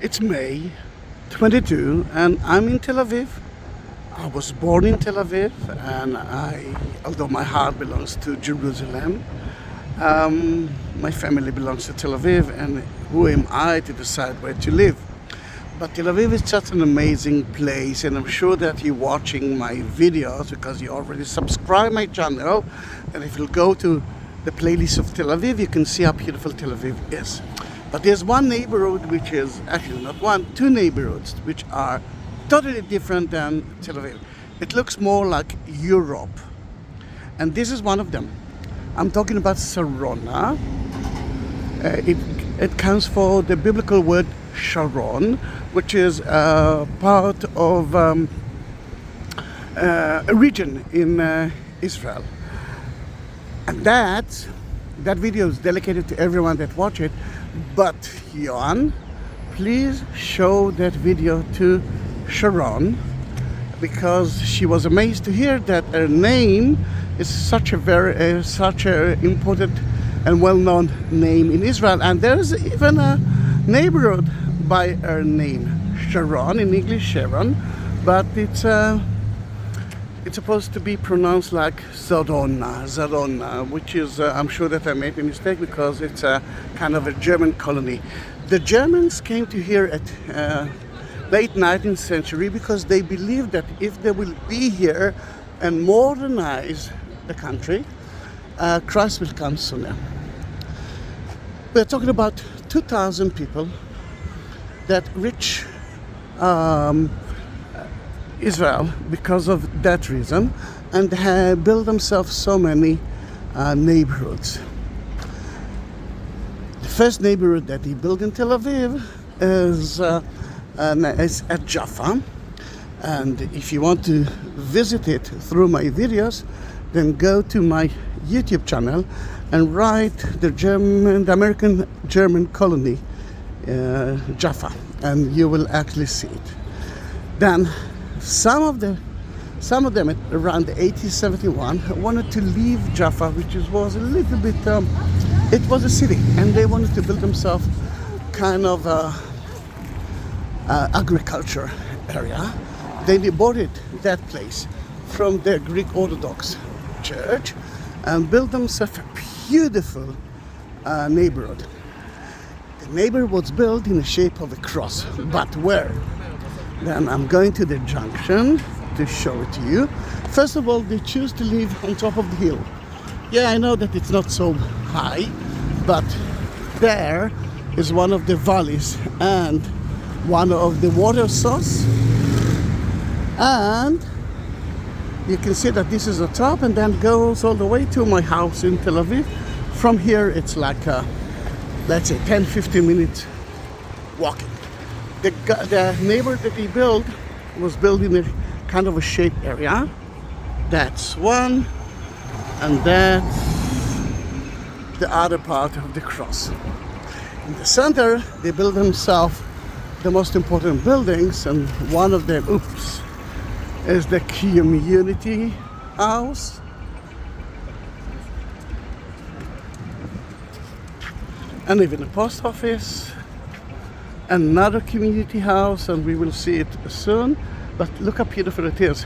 It's May 22 and I'm in Tel Aviv. I was born in Tel Aviv and although my heart belongs to Jerusalem, my family belongs to Tel Aviv, and who am I to decide where to live? But Tel Aviv is just an amazing place, and I'm sure that you're watching my videos because you already subscribe my channel, and if you go to the playlist of Tel Aviv, you can see how beautiful Tel Aviv is. But there's one neighborhood which is actually not one, two neighborhoods which are totally different than Tel Aviv. It looks more like Europe, and this is one of them. I'm talking about Sarona. It comes from the biblical word Sharon, which is part of a region in Israel. And that video is dedicated to everyone that watch it. But Johan, please show that video to Sharon, because she was amazed to hear that her name is such a important and well-known name in Israel, and there is even a neighborhood by her name, Sharon, in English Sharon, but it's supposed to be pronounced like Sarona, which is, I'm sure that I made a mistake because it's a kind of a German colony. The Germans came to here at late 19th century because they believed that if they will be here and modernize the country, Christ will come sooner. We're talking about 2,000 people that reach Israel because of that reason, and have built themselves so many neighborhoods. The first neighborhood that he built in Tel Aviv is at Jaffa, and if you want to visit it through my videos, then go to my YouTube channel and write the American German Colony, Jaffa, and you will actually see it. Then some of them at around 1871 wanted to leave Jaffa, which was a little bit, it was a city, and they wanted to build themselves kind of agriculture area. They bought that place from the Greek Orthodox Church and built themselves a beautiful neighborhood. The neighborhood was built in the shape of a cross, but where? Then I'm going to the junction to show it to you. First of all, they choose to live on top of the hill. Yeah, I know that it's not so high, but there is one of the valleys and one of the water source. And you can see that this is the top, and then goes all the way to my house in Tel Aviv. From here, it's like, let's say 10-15 minutes walking. The neighborhood that he built was built in a kind of a shaped area. That's one, and that's the other part of the cross. In the center, they built themselves the most important buildings, and one of them, is the community house. And even the post office. Another community house, and we will see it soon. But look how beautiful it is.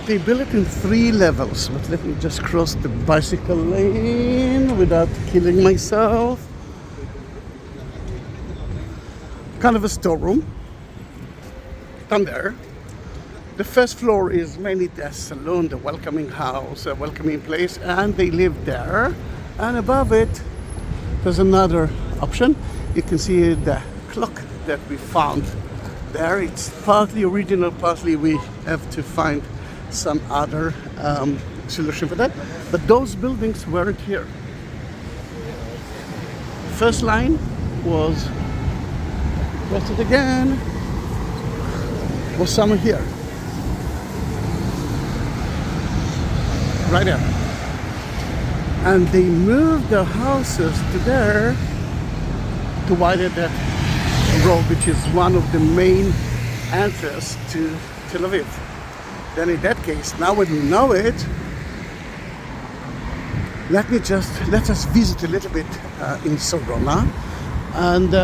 They built it in 3 levels, but let me just cross the bicycle lane without killing myself. Kind of a storeroom. Down there. The first floor is mainly the saloon, the welcoming house, a welcoming place, and they live there. And above it, there's another option. You can see the clock that we found there. It's partly original, partly we have to find some other solution for that. But those buildings weren't here. First line was, press it again, was somewhere here. Right there. And they moved their houses to there to widen that road, which is one of the main entrances to Tel Aviv. Then in that case, now when we know it, let us visit a little bit in Sarona. And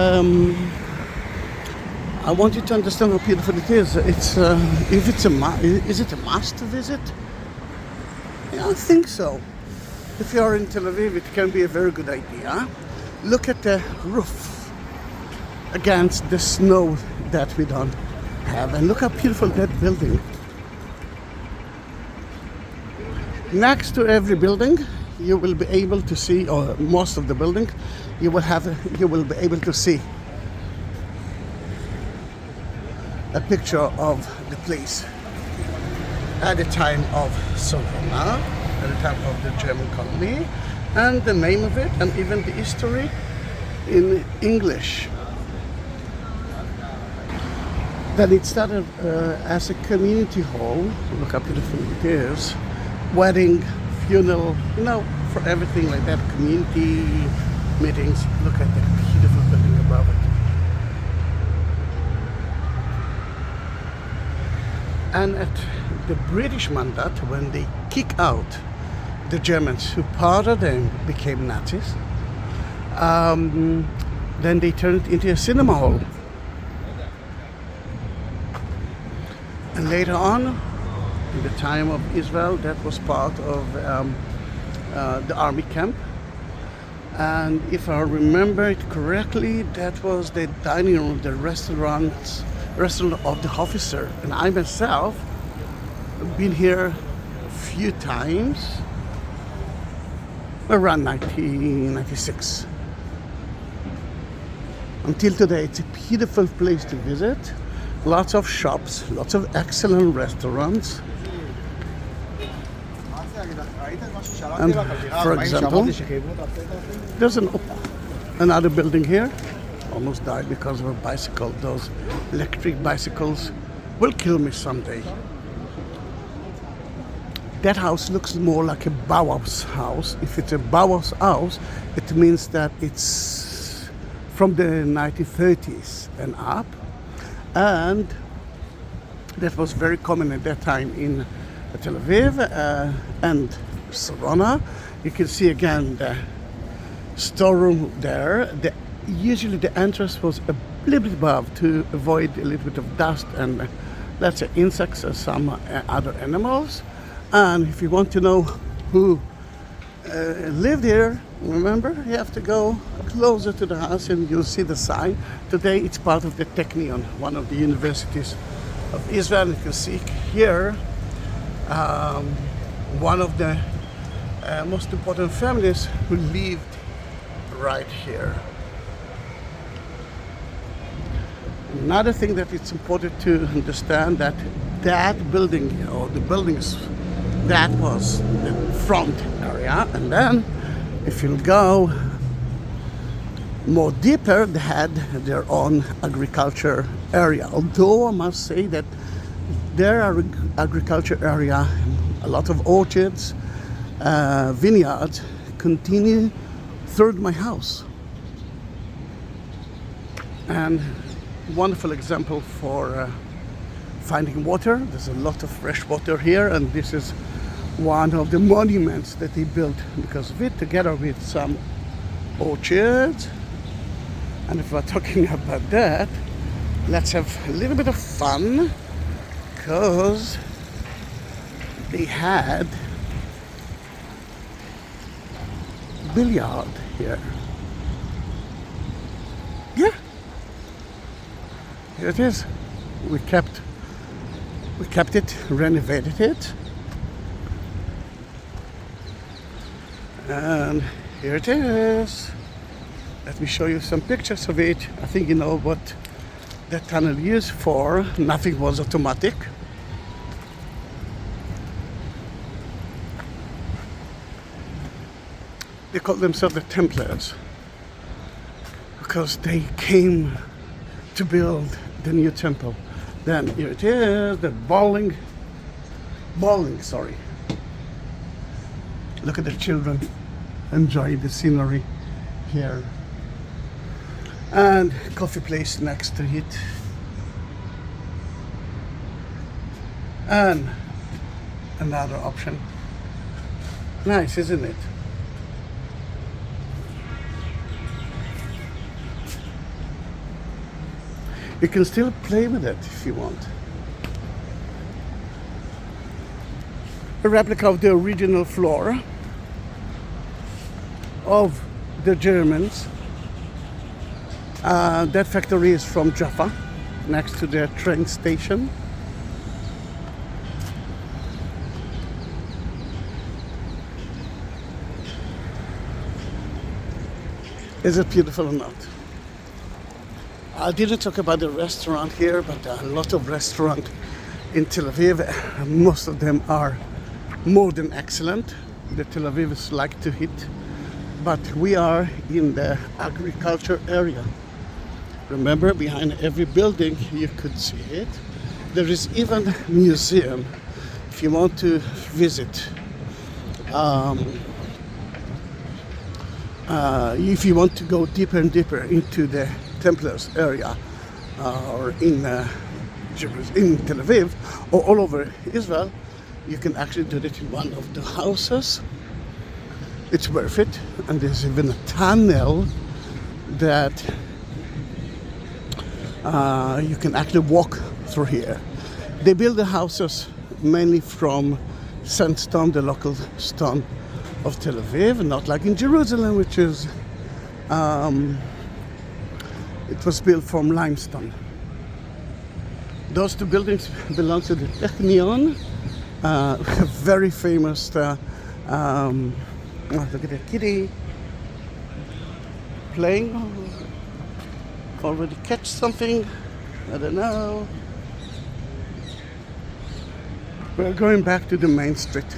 I want you to understand how beautiful it is. It's if it's is it a must to visit? Yeah, I think so. If you are in Tel Aviv, it can be a very good idea. Look at the roof against the snow that we don't have, and look how beautiful that building. Next to every building, you will be able to see, or most of the building, you will be able to see a picture of the place at the time of Sarona, at the time of the German colony, and the name of it, and even the history in English. Then it started as a community hall. Look how beautiful it is. Wedding, funeral, for everything like that. Community meetings. Look at the beautiful building above it. And at the British mandate, when they kick out the Germans, who part of them became Nazis, then they turned it into a cinema hall. And later on, in the time of Israel, that was part of the army camp. And if I remember it correctly, that was the dining room, the restaurant of the officer. And I myself have been here a few times, around 1996. Until today, it's a beautiful place to visit. Lots of shops, lots of excellent restaurants. And for example, there's another building here. Almost died because of a bicycle. Those electric bicycles will kill me someday. That house looks more like a Bauhaus house. If it's a Bauhaus house, it means that it's from the 1930s and up. And that was very common at that time in Tel Aviv and Sarona. You can see again the storeroom there. Usually the entrance was a little bit above to avoid a little bit of dust and let's say insects or some other animals. And if you want to know who lived here, remember, you have to go closer to the house and you'll see the sign. Today it's part of the Technion, one of the universities of Israel. You can see here one of the most important families who lived right here. Another thing that it's important to understand that building, or the buildings, that was the front area, and then if you go more deeper, they had their own agriculture area. Although I must say that their agriculture area, a lot of orchards, vineyards, continue through my house. And wonderful example for finding water. There's a lot of fresh water here, and this is one of the monuments that they built because of it, together with some orchards. And if we're talking about that, let's have a little bit of fun, because they had billiard here. Yeah, here it is. We kept it, renovated it, and here it is. Let me show you some pictures of it. I think you know what that tunnel used for. Nothing was automatic. They called themselves the Templars because they came to build the new temple. Then here it is, the bowling, sorry. Look at the children enjoy the scenery here. And coffee place next to it. And another option. Nice, isn't it? You can still play with it if you want. A replica of the original floor of the Germans. That factory is from Jaffa, next to the train station. Is it beautiful or not? I didn't talk about the restaurant here, but there are a lot of restaurants in Tel Aviv. Most of them are more than excellent. The Tel Avivs like to eat, but we are in the agriculture area. Remember, behind every building you could see it. There is even a museum if you want to visit. If you want to go deeper and deeper into the Templars area, or in Tel Aviv, or all over Israel, you can actually do it in one of the houses. It's worth it, and there's even a tunnel that you can actually walk through here. They build the houses mainly from sandstone, the local stone of Tel Aviv, not like in Jerusalem, which is it was built from limestone. Those two buildings belong to the Technion, very famous. Look at the kitty playing. Already catch something? I don't know. We're going back to the main street.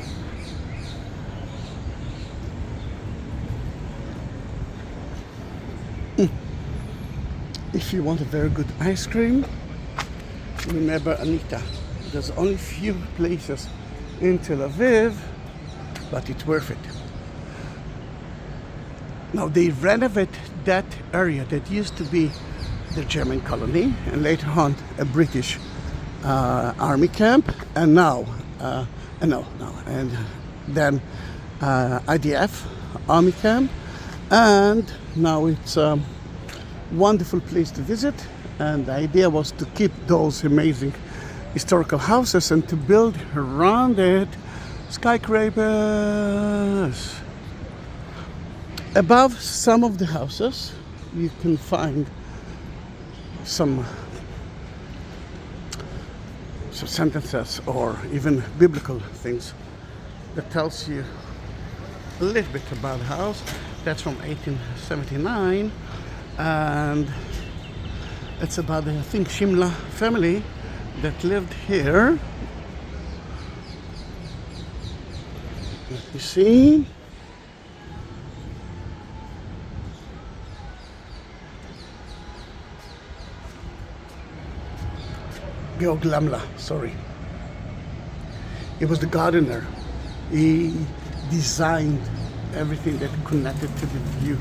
If you want a very good ice cream, remember Anita. There's only few places in Tel Aviv, but it's worth it. Now they renovate that area that used to be the German colony, and later on a British army camp, and now and then IDF army camp, and now it's a wonderful place to visit. And the idea was to keep those amazing historical houses and to build around it skyscrapers. Above some of the houses you can find some sentences or even biblical things that tells you a little bit about the house. That's from 1879, and it's about the, I think, Shimla family that lived here. Let me see. Georg Lamla, sorry. He was the gardener. He designed everything that connected to the view.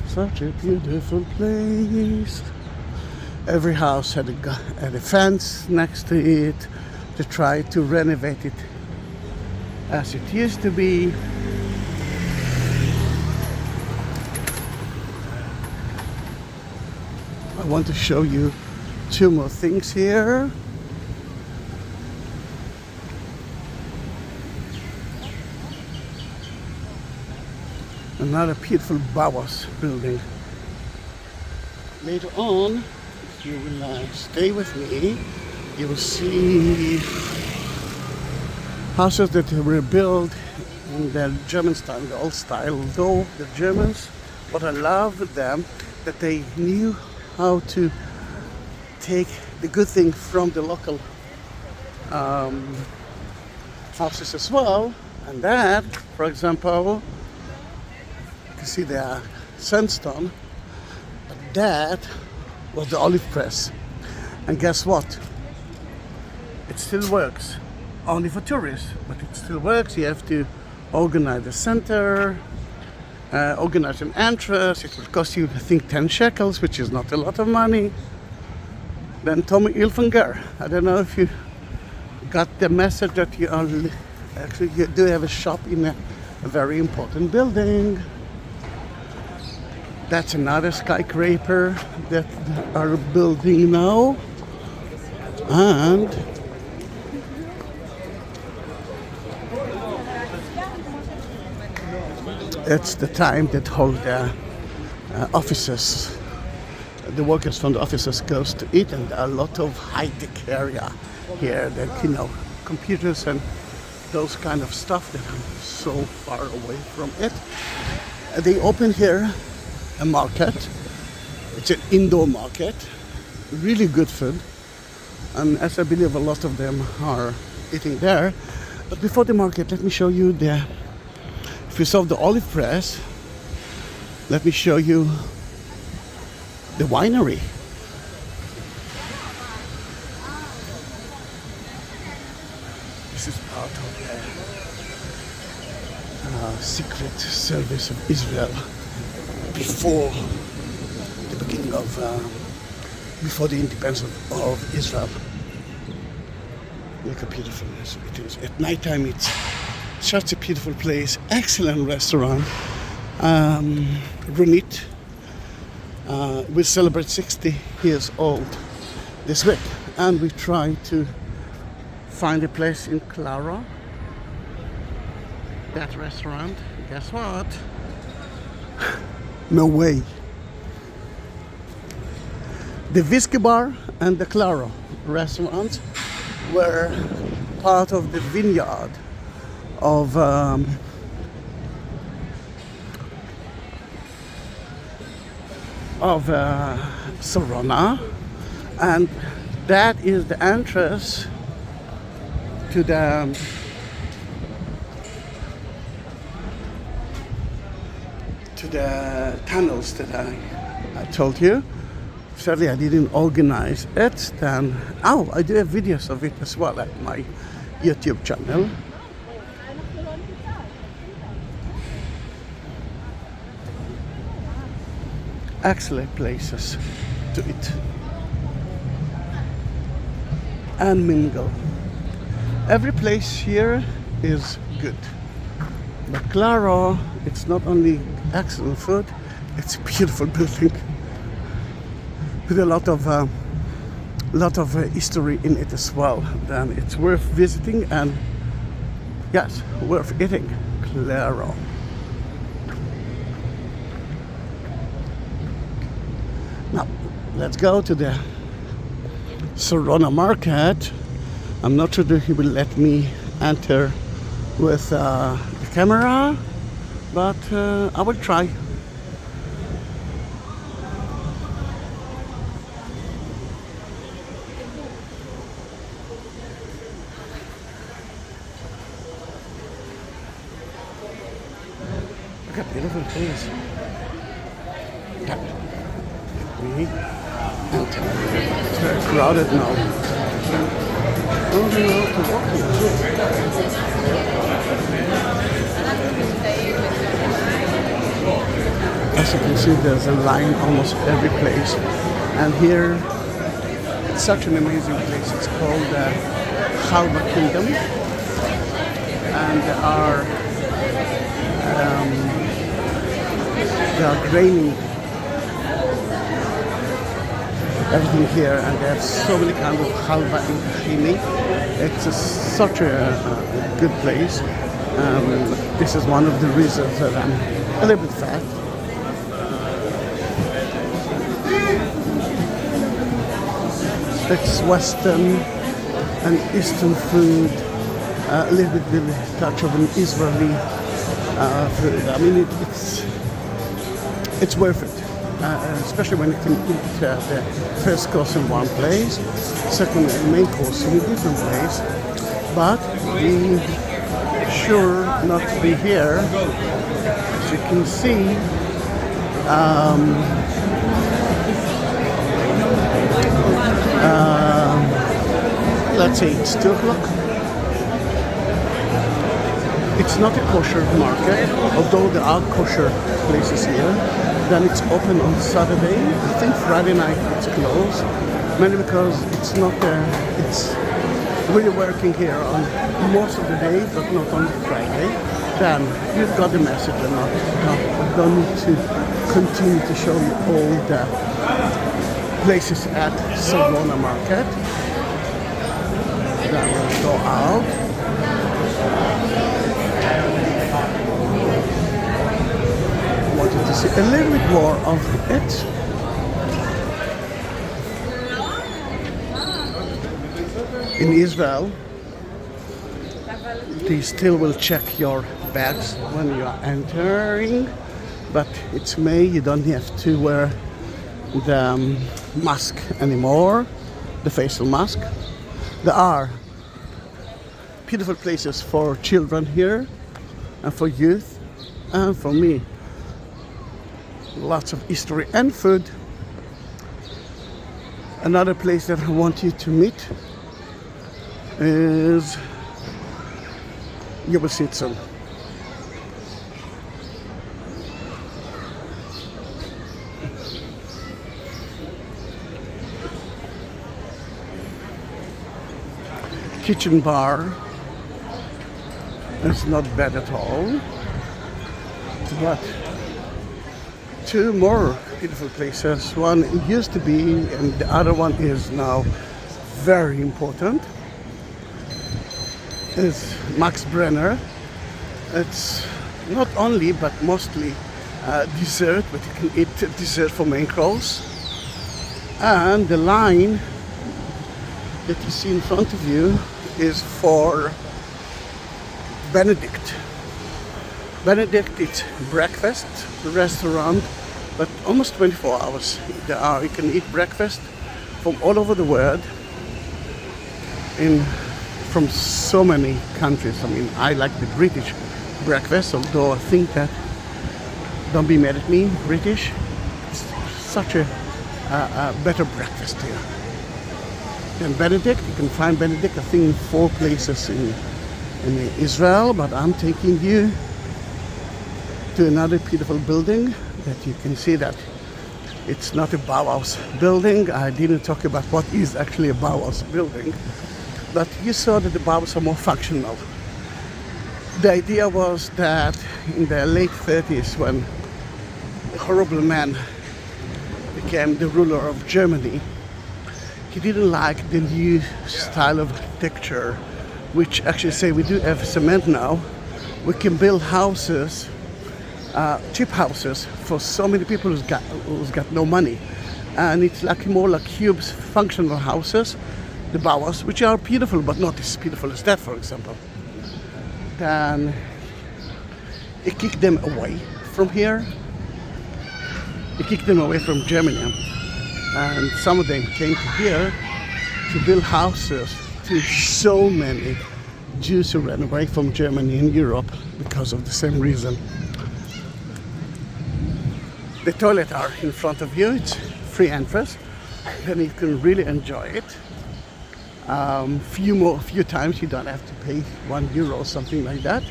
Such a beautiful place. Every house had a fence next to it to try to renovate it as it used to be. I want to show you two more things here. Another beautiful Bauhaus building. Later on, if you will stay with me, you will see houses that were built in the German style, the old style. Though the Germans, what I love with them, that they knew how to take the good thing from the local houses as well. And that, for example, you can see the sandstone, but that was the olive press. And guess what? It still works. Only for tourists, but it still works. You have to organize the center, organize an entrance. It will cost you, I think, 10 shekels, which is not a lot of money. Then Tommy Hilfiger. I don't know if you got the message that you are Actually, you do have a shop in a very important building. That's another skyscraper that are building now. And it's the time that all the offices, the workers from the offices goes to eat, and a lot of high-tech area here that, you know, computers and those kind of stuff that I'm so far away from it. They open here a market. It's an indoor market, really good food, and as I believe a lot of them are eating there. But before the market, let me show you if you saw the olive press, let me show you the winery. This is part of the secret service of Israel before the beginning of, before the independence of Israel. Look how beautiful it is. At night time, it's such a beautiful place. Excellent restaurant. Runit will celebrate 60 years old this week, and we try to find a place in Claro. That restaurant, guess what? No way. The Whiskey Bar and the Claro restaurant were part of the vineyard of Sarona, and that is the entrance to the tunnels that I told you. Sadly, I didn't organize it. Then, I do have videos of it as well at my YouTube channel. Excellent places to eat and mingle. Every place here is good, but Claro, it's not only excellent food, it's a beautiful building with a lot of history in it as well. Then it's worth visiting, and yes, worth eating. Claro. Now, let's go to the Sarona market. I'm not sure that he will let me enter with the camera, but I will try. Look at beautiful place. It's very crowded now. I don't know how to walk here. As you can see, there's a line almost every place, and here it's such an amazing place. It's called Halva Kingdom, and they are graining everything here, and they have so many kinds of halva and tahini. It's such a good place. This is one of the reasons that I'm a little bit fat. It's Western and Eastern food, a little bit with a touch of an Israeli food. I mean, it's worth it. Especially when you can eat the first course in one place, second and main course in a different place. But we sure not to be here. As you can see, let's say it's 2 o'clock. It's not a kosher market, although there are kosher places here. Then it's open on Saturday. I think Friday night it's closed, mainly because it's not really working here on most of the day, but not on Friday, then you've got the message and I don't need to continue to show you all the places at Sarona market. Then we'll go out. Wanted to see a little bit more of it. In Israel, they still will check your bags when you are entering, but it's May, you don't have to wear the mask anymore, the facial mask. There are beautiful places for children here and for youth and for me. Lots of history and food. Another place that I want you to meet is, you will see it soon. Kitchen bar. It's not bad at all. But two more beautiful places. One used to be, and the other one is now very important. Is Max Brenner. It's not only but mostly dessert, but you can eat dessert for main course. And the line that you see in front of you is for Benedict. Benedict, it's breakfast restaurant, but almost 24 hours. You can eat breakfast from all over the world, from so many countries. I mean, I like the British breakfast, although I think that, don't be mad at me, British, it's such a better breakfast here than Benedict. You can find Benedict, I think, in 4 places in Israel, but I'm taking you to another beautiful building that you can see that it's not a Bauhaus building. I didn't talk about what is actually a Bauhaus building, but you saw that the Bauhaus are more functional. The idea was that in the late 30s, when a horrible man became the ruler of Germany, he didn't like the new style of architecture, which actually say we do have cement now. We can build houses, cheap houses, for so many people who's got no money, and it's like more like cubes, functional houses, the Bauhaus, which are beautiful, but not as beautiful as that, for example. Then he kicked them away from here. He kicked them away from Germany, and some of them came to here to build houses to so many Jews who ran away from Germany and Europe because of the same reason. The toilets are in front of you. It's free entrance, and you can really enjoy it. Few times you don't have to pay €1, something like that.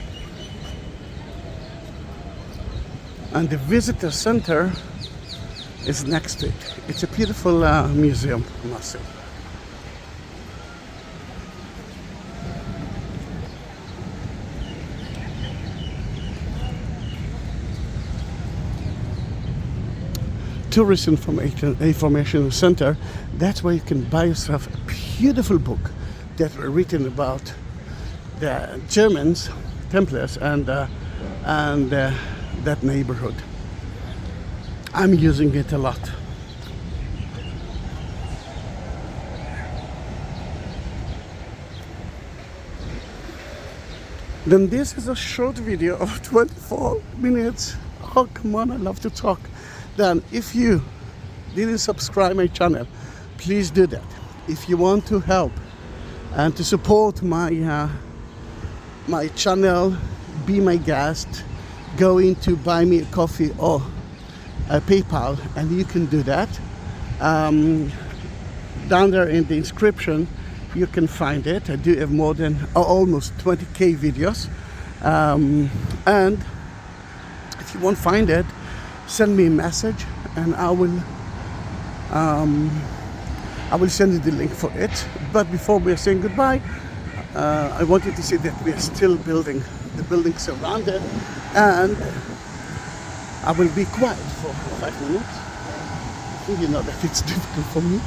And the visitor center is next to it. It's a beautiful museum, I must say. Tourist information center. That's where you can buy yourself a beautiful book that were written about the Germans, Templars, and that neighborhood. I'm using it a lot. Then this is a short video of 24 minutes. Oh, come on, I love to talk. Then if you didn't subscribe my channel, please do that. If you want to help and to support my my channel, be my guest, go into buy me a coffee or a PayPal, and you can do that. Down there in the description you can find it. I do have more than almost 20k videos, and if you won't find it, send me a message and I I will send you the link for it. But before we are saying goodbye, I want you to see that we are still building. The building's surrounded, and I will be quiet for 5 minutes. I think you know that it's difficult for me.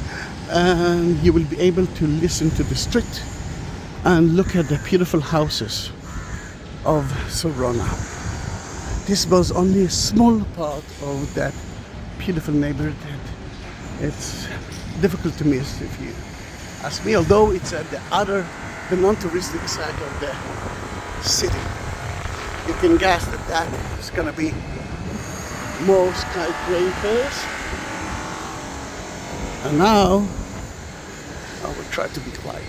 And you will be able to listen to the street and look at the beautiful houses of Sarona. This was only a small part of that beautiful neighborhood. It's difficult to miss if you ask me, although it's at the non-touristic side of the city. You can guess that is gonna be more skyscrapers. And now I will try to be quiet.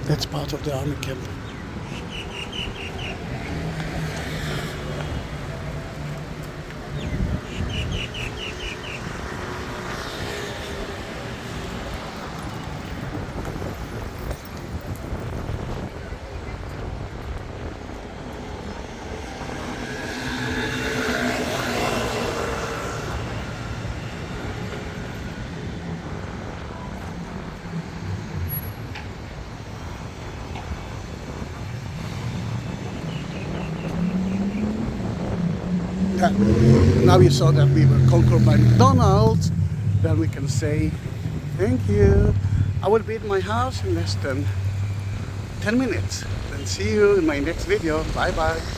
That's part of the army camp. Now you saw that we were conquered by McDonald's, then we can say thank you. I will be at my house in less than 10 minutes. Then see you in my next video. Bye bye.